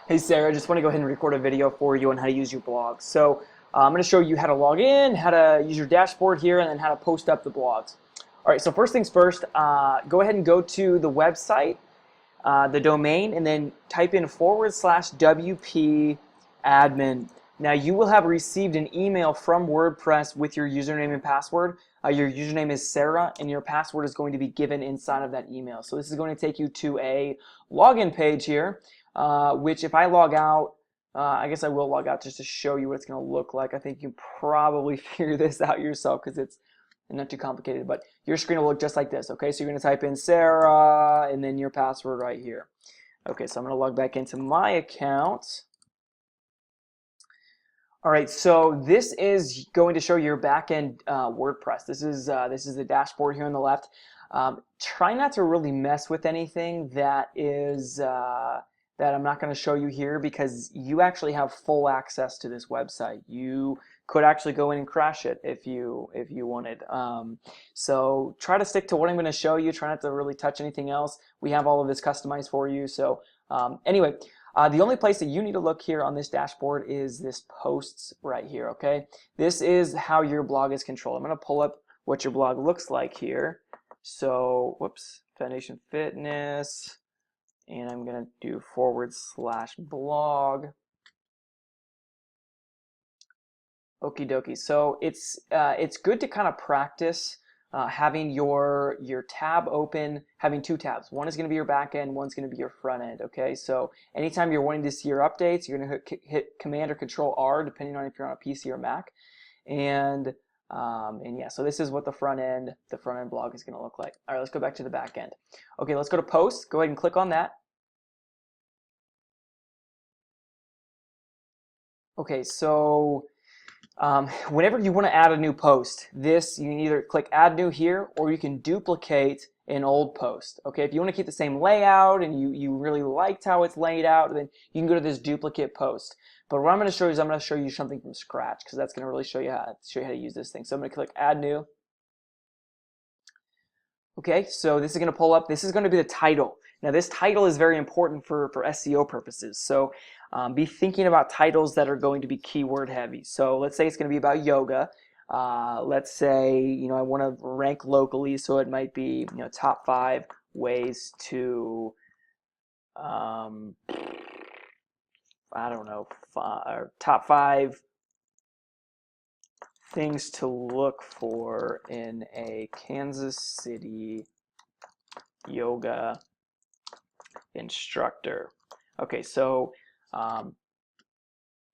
Hey Sarah, just want to go ahead and record a video for you on how to use your blog. So I'm going to show you how to log in, how to use your dashboard here, and then how to post up the blogs. All right, so first things first, go ahead and go to the website, the domain, and then type in /WP admin. Now you will have received an email from WordPress with your username and password. Your username is Sarah, and your password is going to be given inside of that email. So this is going to take you to a login page here. Which if I log out, I guess I will log out just to show you what it's going to look like. I think you can probably figure this out yourself because it's not too complicated, but your screen will look just like this. Okay, so you're going to type in Sarah and then your password right here. Okay, so I'm going to log back into my account. All right, so this is going to show your backend WordPress. This is the dashboard here on the left. Try not to really mess with anything that is that I'm not going to show you here because you actually have full access to this website. You could actually go in and crash it if you wanted. So try to stick to what I'm going to show you. Try not to really touch anything else. We have all of this customized for you. So anyway, the only place that you need to look here on this dashboard is this posts right here. Okay, this is how your blog is controlled. I'm going to pull up what your blog looks like here. So whoops, Foundation Fitness. And I'm going to do /blog. Okie dokie. So it's good to kind of practice having your tab open, having two tabs. One is going to be your back end, one's going to be your front end. Okay, so anytime you're wanting to see your updates, you're going to hit Command or Control R, depending on if you're on a PC or Mac. And yeah, so this is what the front end blog is going to look like. All right, let's go back to the back end. Okay, let's go to posts. Go ahead and click on that. Okay, so whenever you want to add a new post, you can either click Add New here, or you can duplicate an old post. Okay, if you want to keep the same layout and you really liked how it's laid out, then you can go to this duplicate post. But what I'm going to show you is I'm going to show you something from scratch because that's going to really show you how to use this thing. So I'm going to click Add New. Okay, so this is going to pull up. This is going to be the title. Now this title is very important for SEO purposes. So be thinking about titles that are going to be keyword heavy. So let's say it's going to be about yoga. Let's say I want to rank locally, so it might be top 5 ways to I don't know, top 5 things to look for in a Kansas City yoga instructor. Okay, so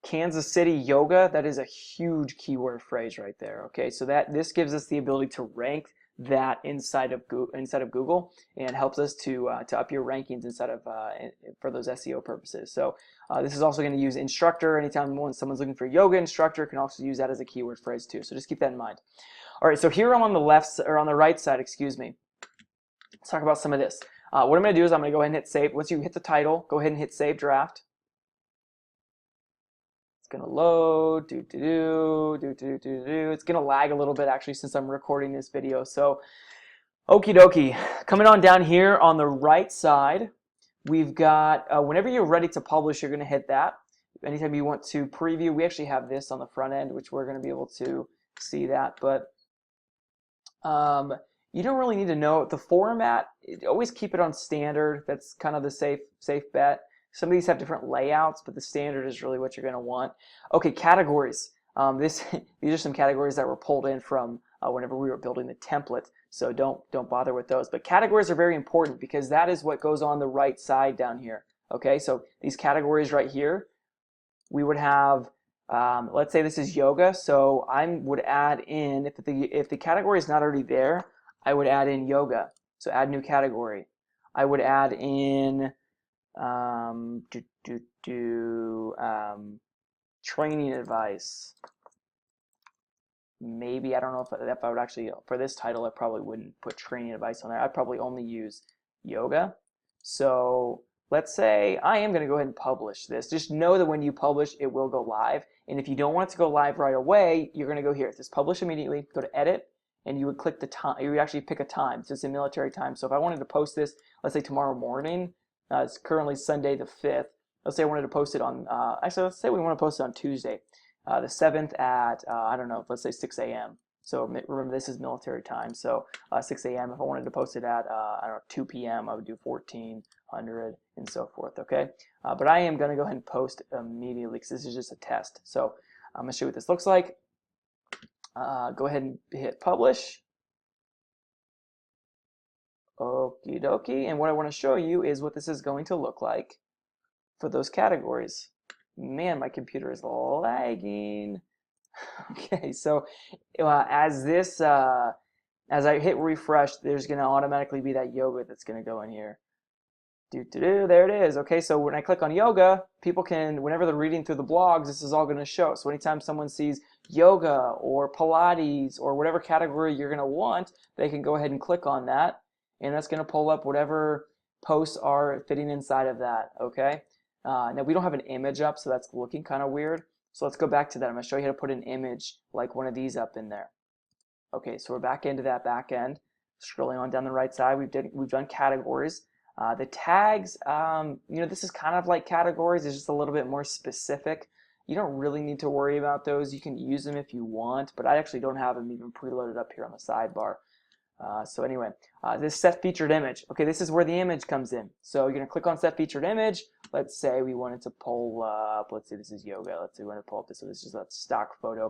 Kansas City yoga, that is a huge keyword phrase right there. Okay, so this gives us the ability to rank that inside of Google and helps us to up your rankings for those SEO purposes. So this is also going to use instructor. Anytime someone's looking for yoga instructor, can also use that as a keyword phrase too. So just keep that in mind. All right, so here I'm on the right side, excuse me. Let's talk about some of this. What I'm going to do is I'm going to go ahead and hit save. Once you hit the title, go ahead and hit save draft. It's going to load, It's going to lag a little bit actually since I'm recording this video. So, okie dokie. Coming on down here on the right side, we've got, whenever you're ready to publish, you're going to hit that. Anytime you want to preview, we actually have this on the front end, which we're going to be able to see that. But you don't really need to know the format. Always keep it on standard. That's kind of the safe bet. Some of these have different layouts, but the standard is really what you're going to want. Okay, categories. These are some categories that were pulled in from whenever we were building the template, so don't bother with those. But categories are very important because that is what goes on the right side down here. Okay, so these categories right here, we would have, let's say this is yoga, so I would add in, if the category is not already there, I would add in yoga. So add new category. I would add in training advice. Maybe, I don't know if I would actually, for this title, I probably wouldn't put training advice on there. I'd probably only use yoga. So let's say I am going to go ahead and publish this. Just know that when you publish, it will go live. And if you don't want it to go live right away, you're going to go here. It says publish immediately, go to edit, and you would click the time. You would actually pick a time. So it's a military time. So if I wanted to post this, let's say tomorrow morning, it's currently Sunday the 5th. let's say I wanted to post it on, actually, let's say we want to post it on Tuesday, the 7th at, I don't know, let's say 6 a.m. So remember, this is military time, so 6 a.m. If I wanted to post it at, I don't know, 2 p.m., I would do 1400 and so forth, okay? But I am going to go ahead and post immediately because this is just a test. So I'm going to show you what this looks like. Go ahead and hit publish. Okie dokie. And what I want to show you is what this is going to look like for those categories. Man, my computer is lagging. Okay, so as I hit refresh, there's going to automatically be that yoga that's going to go in here. There it is. Okay, so when I click on yoga, people can, whenever they're reading through the blogs, this is all going to show. So anytime someone sees yoga or Pilates or whatever category you're going to want, they can go ahead and click on that, and that's going to pull up whatever posts are fitting inside of that. Okay. Now we don't have an image up, so that's looking kind of weird. So let's go back to that. I'm going to show you how to put an image like one of these up in there. Okay, so we're back into that back end. Scrolling on down the right side, we've done categories. The tags, this is kind of like categories. It's just a little bit more specific. You don't really need to worry about those. You can use them if you want, but I actually don't have them even preloaded up here on the sidebar. So anyway, this set featured image. Okay, this is where the image comes in. So you're going to click on set featured image. Let's say we wanted to pull up, let's say this is yoga. Let's say we want to pull up this, so this is a stock photo.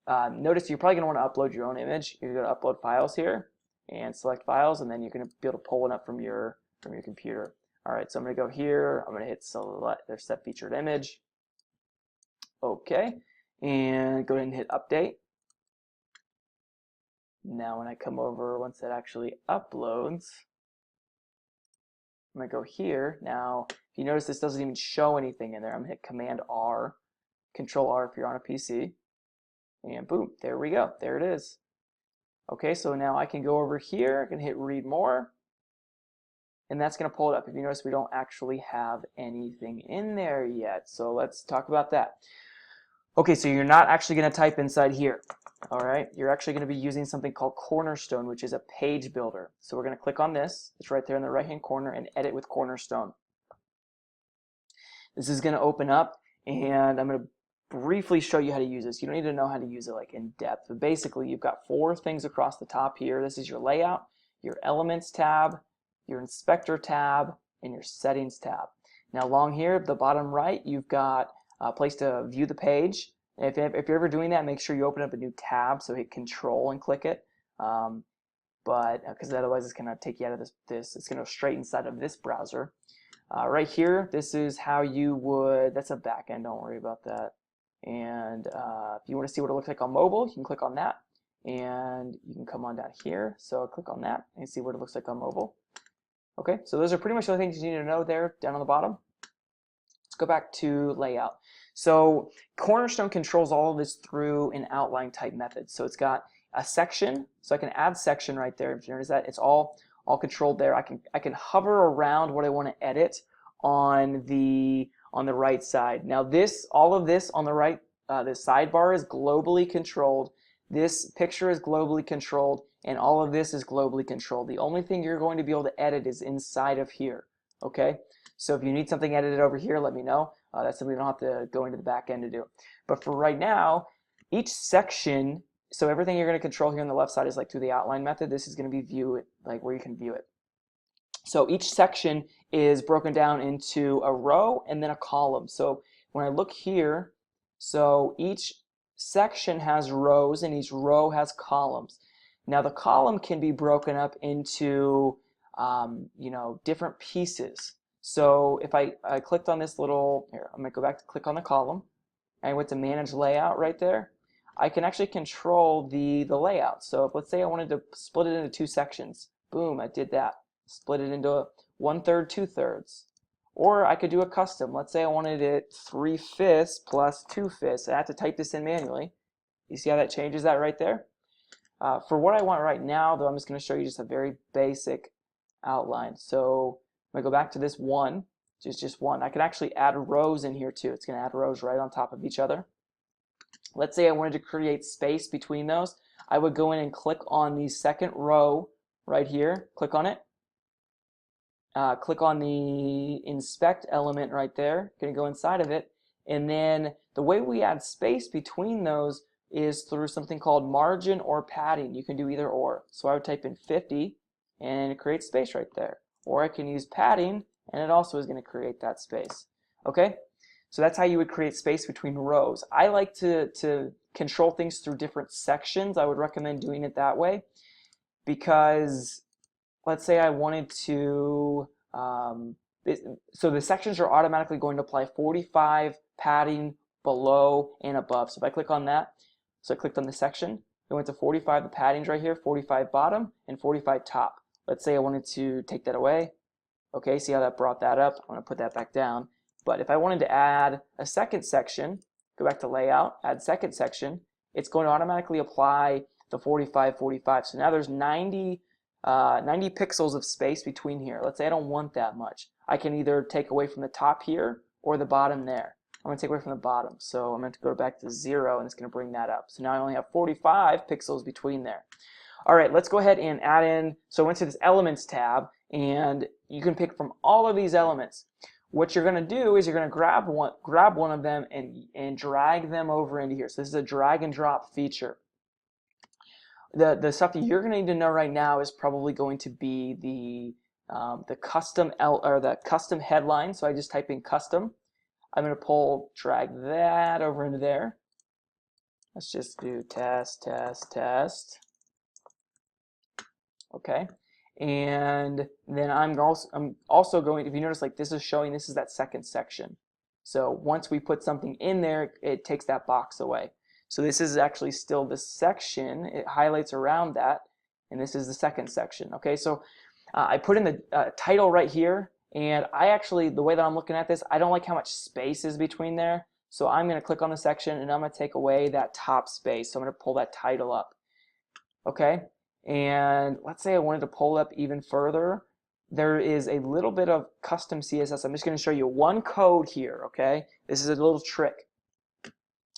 Notice you're probably going to want to upload your own image. You're going to upload files here and select files, and then you're going to be able to pull it up from your computer. All right, so I'm going to go here. I'm going to hit select their set featured image. Okay, and go ahead and hit update. Now when I come over, once it actually uploads, I'm going to go here. Now, if you notice, this doesn't even show anything in there. I'm going to hit Command R, Control R if you're on a PC, and boom, there we go. There it is. Okay, so now I can go over here, I can hit read more, and that's going to pull it up. If you notice, we don't actually have anything in there yet, so let's talk about that. Okay, so you're not actually going to type inside here. All right, you're actually going to be using something called Cornerstone, which is a page builder. So we're going to click on this. It's right there in the right-hand corner, and edit with Cornerstone. This is going to open up, and I'm going to briefly show you how to use this. You don't need to know how to use it like in depth, but basically you've got 4 things across the top here. This is your layout, your elements tab, your inspector tab, and your settings tab. Now along here at the bottom right, you've got a place to view the page. If you're ever doing that, make sure you open up a new tab, so hit Control and click it. Because otherwise it's going to take you out of this. It's going to go straight inside of this browser. Right here, this is how you would, that's a back end, don't worry about that. And if you want to see what it looks like on mobile, you can click on that, and you can come on down here. So click on that and see what it looks like on mobile. Okay, so those are pretty much the things you need to know there down on the bottom. Let's go back to layout. So Cornerstone controls all of this through an outline type method. So it's got a section, so I can add section right there. If you notice that, it's all controlled there. I can hover around what I want to edit on the right side. Now all of this on the right, this sidebar is globally controlled. This picture is globally controlled, and all of this is globally controlled. The only thing you're going to be able to edit is inside of here. Okay, so if you need something edited over here, let me know. That's something we don't have to go into the back end to do. But for right now, each section, so everything you're going to control here on the left side is like through the outline method. This is going to be view it, like where you can view it. So each section is broken down into a row and then a column. So when I look here, so each section has rows and each row has columns. Now the column can be broken up into different pieces. So if I clicked on this little, here, I'm going to go back to click on the column, and I went to manage layout right there. I can actually control the layout. So if, let's say I wanted to split it into 2 sections, boom, I did that. Split it into 1/3, 2/3. Or I could do a custom. Let's say I wanted it 3/5 plus 2/5. I have to type this in manually. You see how that changes that right there? For what I want right now, though, I'm just going to show you just a very basic outline. So I'm going to go back to this one, just one. I can actually add rows in here too. It's going to add rows right on top of each other. Let's say I wanted to create space between those. I would go in and click on the second row right here. Click on it. click on the inspect element right there. Going to go inside of it, and then the way we add space between those is through something called margin or padding. You can do either or. So I would type in 50 and it creates space right there. Or I can use padding and it also is going to create that space. Okay? So that's how you would create space between rows. I like to control things through different sections. I would recommend doing it that way because let's say I wanted to, so the sections are automatically going to apply 45 padding below and above. So if I click on that, so I clicked on the section, it went to 45, the padding's right here, 45 bottom and 45 top. Let's say I wanted to take that away. Okay, see how that brought that up? I'm going to put that back down. But if I wanted to add a second section, go back to layout, add second section, it's going to automatically apply the 45, 45. So now there's 90 pixels of space between here. Let's say I don't want that much. I can either take away from the top here or the bottom there. I'm going to take away from the bottom. So I'm going to go back to 0 and it's going to bring that up. So now I only have 45 pixels between there. All right, let's go ahead and add in, so I went to this Elements tab and you can pick from all of these elements. What you're going to do is you're going to grab one of them and drag them over into here. So this is a drag and drop feature. The stuff that you're going to need to know right now is probably going to be the custom the custom headline. So I just type in custom. I'm going to drag that over into there. Let's just do test, test, test. Okay, and then I'm also going, if you notice, like this is showing, this is that second section. So once we put something in there, it takes that box away. So this is actually still the section. It highlights around that, and this is the second section. Okay, so I put in the title right here, and I actually, the way that I'm looking at this, I don't like how much space is between there. So I'm going to click on the section, and I'm going to take away that top space. So I'm going to pull that title up. Okay. And let's say I wanted to pull up even further. There is a little bit of custom CSS. I'm just going to show you one code here, okay? This is a little trick.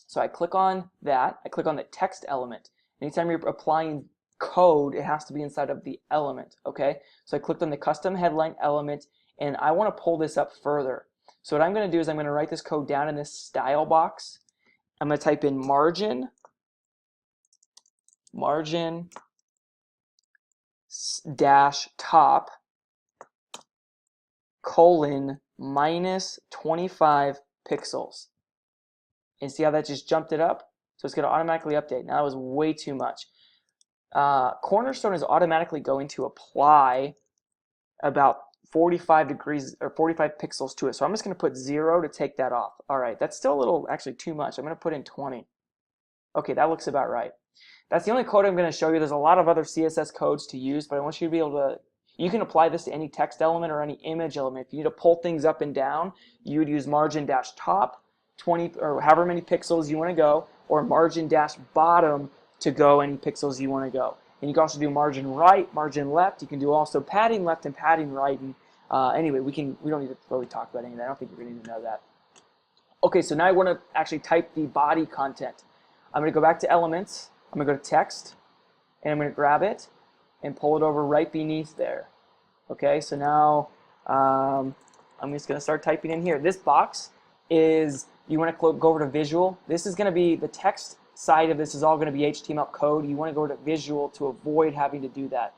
So I click on that. I click on the text element. Anytime you're applying code, it has to be inside of the element, okay? So I clicked on the custom headline element, and I want to pull this up further. So what I'm going to do is I'm going to write this code down in this style box. I'm going to type in margin dash top colon minus 25 pixels. And see how that just jumped it up? So it's going to automatically update. Now that was way too much. Cornerstone is automatically going to apply about 45 degrees or 45 pixels to it. So I'm just going to put 0 to take that off. All right, that's still a little, actually too much. I'm going to put in 20. Okay, that looks about right. That's the only code I'm going to show you. There's a lot of other CSS codes to use, but I want you to be able to, you can apply this to any text element or any image element. If you need to pull things up and down, you would use margin dash top, 20 or however many pixels you want to go, or margin dash bottom to go any pixels you want to go. And you can also do margin right, margin left. You can do also padding left and padding right. And anyway, we don't need to really talk about any of that. I don't think you're going to need to know that. Okay, so now I want to actually type the body content. I'm going to go back to elements. I'm going to go to text, and I'm going to grab it and pull it over right beneath there. Okay, so now I'm just going to start typing in here. This box is, you want to go over to visual. This is going to be, the text side of this is all going to be HTML code. You want to go to visual to avoid having to do that.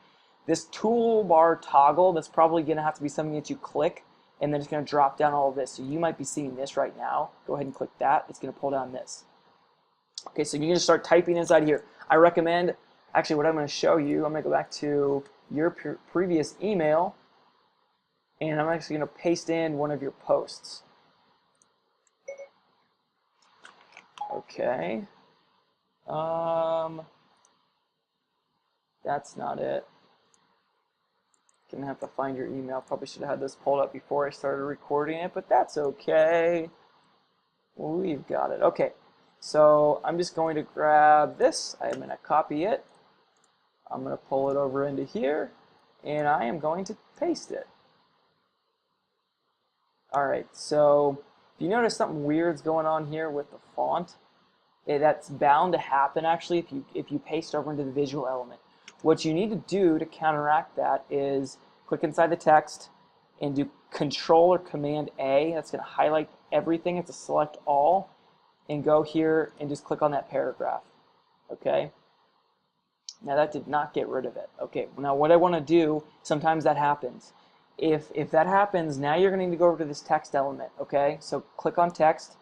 This toolbar toggle, that's probably going to have to be something that you click, and then it's going to drop down all of this. So you might be seeing this right now. Go ahead and click that. It's going to pull down this. Okay, so you can just start typing inside here. I recommend, actually what I'm going to show you, I'm going to go back to your previous email, and I'm actually going to paste in one of your posts. Okay. That's not it. Gonna have to find your email. Probably should have had this pulled up before I started recording it, but that's okay. We've got it. Okay. So I'm just going to grab this. I'm going to copy it. I'm going to pull it over into here, and I am going to paste it. All right, so if you notice something weird's going on here with the font, that's bound to happen actually if you paste over into the visual element. What you need to do to counteract that is click inside the text, and do Control or Command A. That's going to highlight everything. It's a select all, and go here and just click on that paragraph. Okay. Now that did not get rid of it. Okay. Now what I want to do, sometimes that happens. If that happens, now you're going to need to go over to this text element. Okay. So click on text,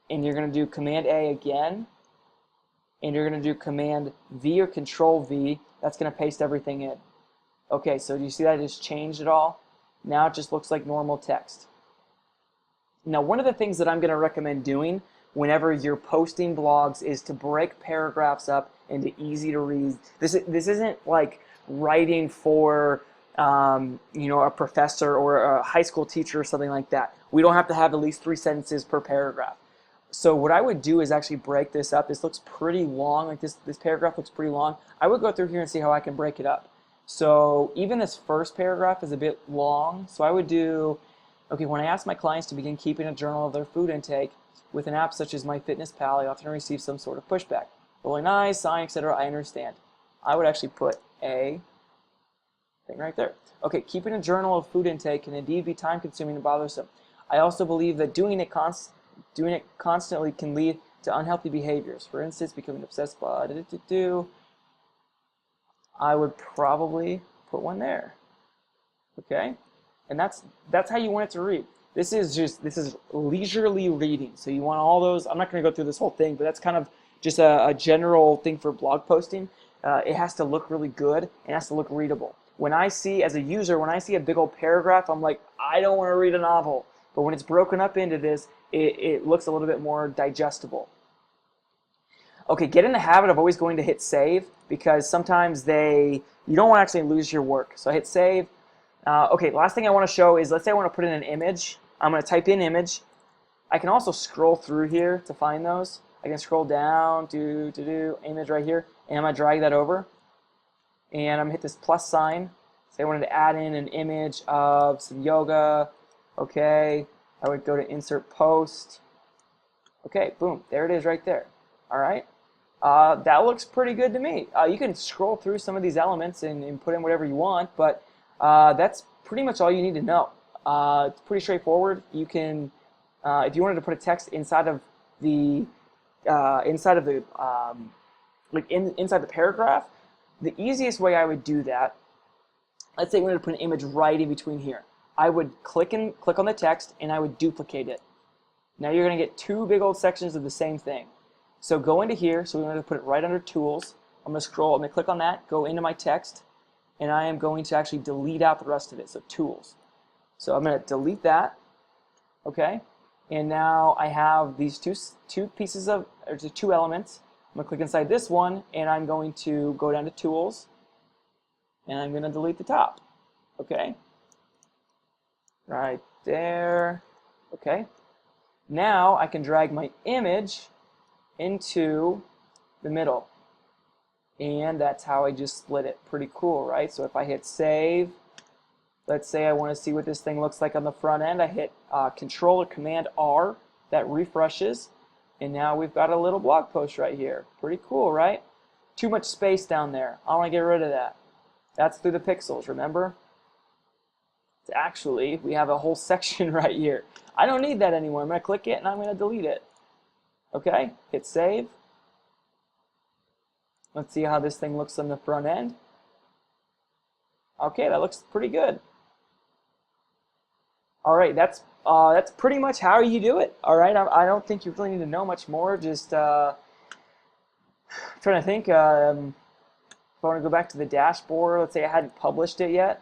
and you're going to do Command A again, and you're going to do Command V or Control V. That's going to paste everything in. Okay, so do you see that I just changed it all? Now it just looks like normal text. Now one of the things that I'm going to recommend doing whenever you're posting blogs is to break paragraphs up into easy to read. This isn't like writing for you know, a professor or a high school teacher or something like that. We don't have to have at least 3 sentences per paragraph. So what I would do is actually break this up. This looks pretty long, like this paragraph looks pretty long. I would go through here and see how I can break it up. So even this first paragraph is a bit long, so I would do, okay, when I ask my clients to begin keeping a journal of their food intake with an app such as MyFitnessPal, I often receive some sort of pushback. Rolling eyes, sighing, etc., I understand. I would actually put a thing right there. Okay, keeping a journal of food intake can indeed be time-consuming and bothersome. I also believe that doing it constantly can lead to unhealthy behaviors. For instance, becoming obsessed by I would probably put one there. Okay, and that's how you want it to read. This is leisurely reading. So you want all those. I'm not going to go through this whole thing, but that's kind of just a general thing for blog posting. It has to look really good. It has to look readable. When I see, as a user, when I see a big old paragraph, I'm like, I don't want to read a novel. But when it's broken up into this, it looks a little bit more digestible. Okay, get in the habit of always going to hit save, because sometimes you don't want to actually lose your work. So I hit save. Okay, last thing I want to show is, let's say I want to put in an image. I'm going to type in image. I can also scroll through here to find those. I can scroll down to image right here, and I'm going to drag that over. And I'm going to hit this plus sign. Say I wanted to add in an image of some yoga. Okay, I would go to insert post. Okay, boom, there it is right there. All right. That looks pretty good to me. You can scroll through some of these elements and put in whatever you want, but that's pretty much all you need to know. It's pretty straightforward. You can, if you wanted to put a text inside of the inside the paragraph, the easiest way I would do that. Let's say we wanted to put an image right in between here. I would click on the text and I would duplicate it. Now you're going to get 2 big old sections of the same thing. So go into here, so we want to put it right under Tools. I'm going to scroll, I'm going to click on that, go into my text, and I am going to actually delete out the rest of it, so Tools. So I'm going to delete that, okay? And now I have these two pieces of, or 2 elements. I'm going to click inside this one, and I'm going to go down to Tools, and I'm going to delete the top, okay? Right there, okay? Now I can drag my image into the middle, and that's how I just split it. Pretty cool, right? So if I hit save, let's say I want to see what this thing looks like on the front end. I hit Control or Command R, that refreshes, and now we've got a little blog post right here. Pretty cool, right? Too much space down there. I want to get rid of that. That's through the pixels, remember? It's actually, we have a whole section right here. I don't need that anymore. I'm going to click it and I'm going to delete it. Okay, hit save. Let's see how this thing looks on the front end. Okay, that looks pretty good. All right, that's pretty much how you do it. All right, I don't think you really need to know much more. Just trying to think. If I want to go back to the dashboard, let's say I hadn't published it yet.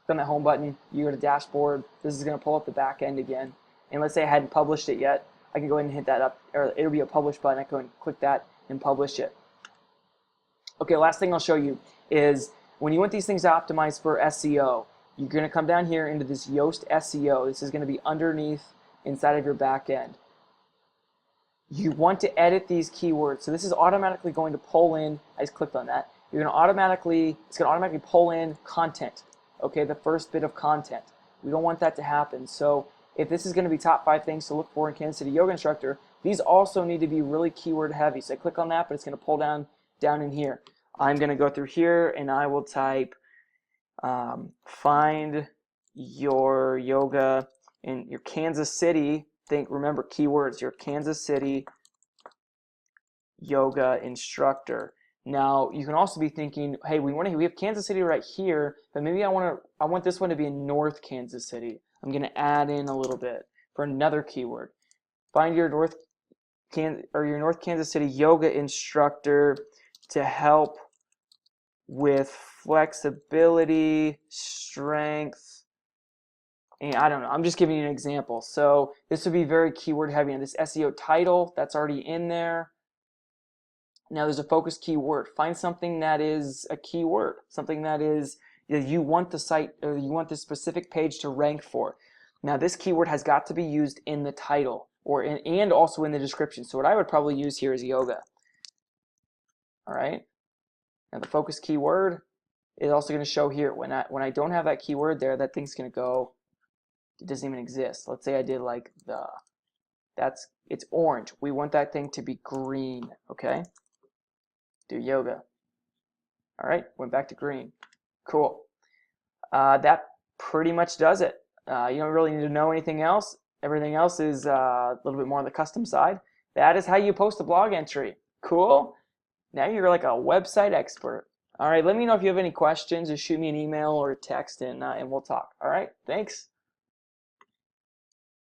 Click on that home button. You go to dashboard. This is going to pull up the back end again. And let's say I hadn't published it yet. I can go ahead and hit that up, or it'll be a publish button. I can go and click that and publish it. Okay, last thing I'll show you is when you want these things optimized for SEO, you're going to come down here into this Yoast SEO. This is going to be underneath inside of your back end. You want to edit these keywords. So this is automatically going to pull in, I just clicked on that. It's going to automatically pull in content. Okay, the first bit of content. We don't want that to happen. So if this is going to be top 5 things to look for in Kansas City Yoga Instructor, these also need to be really keyword heavy. So I click on that, but it's going to pull down in here. I'm going to go through here and I will type find your yoga in your Kansas City. Remember keywords, your Kansas City yoga instructor. Now you can also be thinking, hey, we have Kansas City right here, but maybe I want this one to be in North Kansas City. I'm going to add in a little bit for another keyword. Find your North Kansas City yoga instructor to help with flexibility, strength, and I don't know. I'm just giving you an example. So this would be very keyword heavy. And this SEO title, that's already in there. Now there's a focus keyword. Find something that is a keyword, something that is that you want the site or you want this specific page to rank for. Now this keyword has got to be used in the title and also in the description. So what I would probably use here is yoga. All right. Now the focus keyword is also going to show here. When I don't have that keyword there, that thing's going to go. It doesn't even exist. Let's say I did like it's orange. We want that thing to be green. Okay. Do yoga. All right, went back to green. Cool. That pretty much does it. You don't really need to know anything else. Everything else is a little bit more on the custom side. That is how you post a blog entry. Cool. Now you're like a website expert. All right, let me know if you have any questions. Just shoot me an email or a text and we'll talk. All right, thanks.